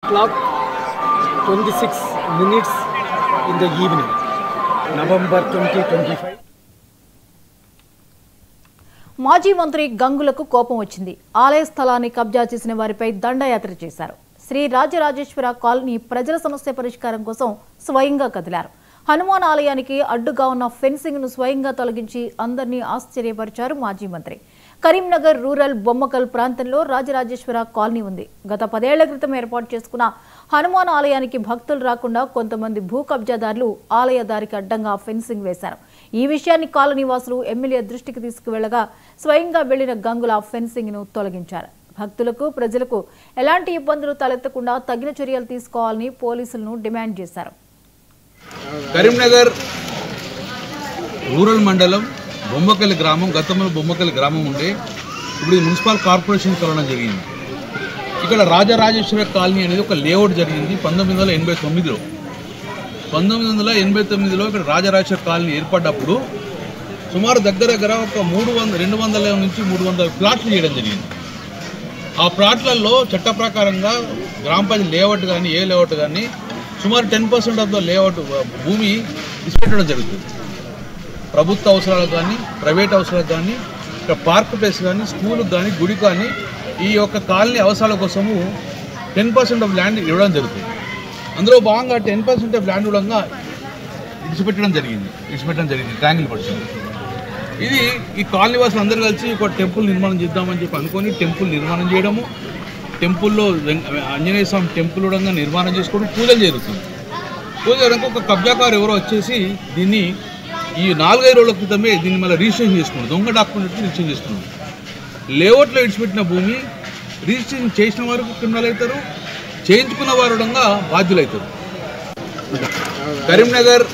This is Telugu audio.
Clock 26 minutes in the evening, November 2025. మాజీ మంత్రి గంగులకు కోపం వచ్చింది. ఆలయ స్థలాన్ని కబ్జా చేసిన వారిపై దండయాత్ర చేశారు. శ్రీ రాజరాజేశ్వర కాలనీ ప్రజల సమస్య పరిష్కారం కోసం స్వయంగా కదిలారు. హనుమాన్ ఆలయానికి అడ్డుగా ఉన్న ఫెన్సింగ్ ను స్వయంగా తొలగించి అందరినీ ఆశ్చర్యపరిచారు మాజీ మంత్రి. కరీంనగర్ రూరల్ బొమ్మకల్ ప్రాంతంలో రాజరాజేశ్వర కాలనీ ఉంది. గత 10 ఏళ్ల క్రితం ఏర్పాటు చేసుకున్న హనుమాన్ ఆలయానికి భక్తులు రాకుండా కొంతమంది భూ కబ్జాదారులు ఆలయ దారికి అడ్డంగా ఫెన్సింగ్ వేశారు. ఈ విషయాన్ని కాలనీ వాసులు ఎమ్మెల్యే దృష్టికి తీసుకువెళ్లగా స్వయంగా వెళ్లిన గంగుల ఫెన్సింగ్ ను తొలగించారు. భక్తులకు ప్రజలకు ఎలాంటి ఇబ్బందులు తలెత్తకుండా తగిన చర్యలు తీసుకోవాలని పోలీసులను డిమాండ్ చేశారు. కరీంనగర్ రూరల్ మండలం బొమ్మకల్ గ్రామం, గతంలో బొమ్మకల్ గ్రామం ఉండే ఇప్పుడు మున్సిపల్ కార్పొరేషన్ కలవడం జరిగింది. ఇక్కడ రాజరాజేశ్వర కాలనీ అనేది ఒక లేఅవుట్ జరిగింది 1989లో. 1989లో ఇక్కడ రాజరాజేశ్వర కాలనీ ఏర్పడ్డప్పుడు సుమారు దగ్గర ఒక 200 నుంచి 300 ప్లాట్లు చేయడం జరిగింది. ఆ ప్లాట్లలో చట్ట ప్రకారంగా గ్రామ పంచాయతీ లేఅవుట్ కానీ ఏ లేఅవుట్ కానీ సుమారు 10% ఆఫ్ ద లేఅవుట్ భూమి ఇచ్చిపెట్టడం జరుగుతుంది. ప్రభుత్వ అవసరాలకు కానీ ప్రైవేట్ అవసరాలకు కానీ ఇక్కడ పార్క్ ప్లేస్ కానీ స్కూల్కి కానీ గుడి కానీ ఈ యొక్క కాలనీ అవసరాల కోసము 10% ఆఫ్ ల్యాండ్ ఇవ్వడం జరుగుతుంది. అందులో భాగంగా 10% ఆఫ్ ల్యాండ్ ఇవ్వడంగా ఇచ్చిపెట్టడం జరిగింది ట్యాంగిల్ పర్సన్. ఇది ఈ కాలనీ వాసులు అందరూ కలిసి ఒక టెంపుల్ నిర్మాణం చేద్దామని చెప్పి అనుకొని టెంపుల్ నిర్మాణం చేయడము, టెంపుల్లో ఆంజనేయ స్వామి టెంపుల్ కూడా నిర్మాణం చేసుకోవడం, పూజలు జరుగుతుంది. పూజ చేయడానికి ఒక కబ్జాకారు ఎవరో వచ్చేసి దీన్ని ఈ 4-5 రోజుల క్రితమే దీన్ని మళ్ళీ రిజిస్ట్రేషన్ చేసుకున్నారు. దొంగ డాక్యుమెంట్ రిజిస్ట్రేషన్ చేసుకున్నారు. లేఅవుట్లో విడిచిపెట్టిన భూమి రిజిస్ట్రేషన్ చేసిన వారు క్రిమినల్ అవుతారు, చేయించుకున్న వారు బాధ్యులు అవుతారు. కరీంనగర్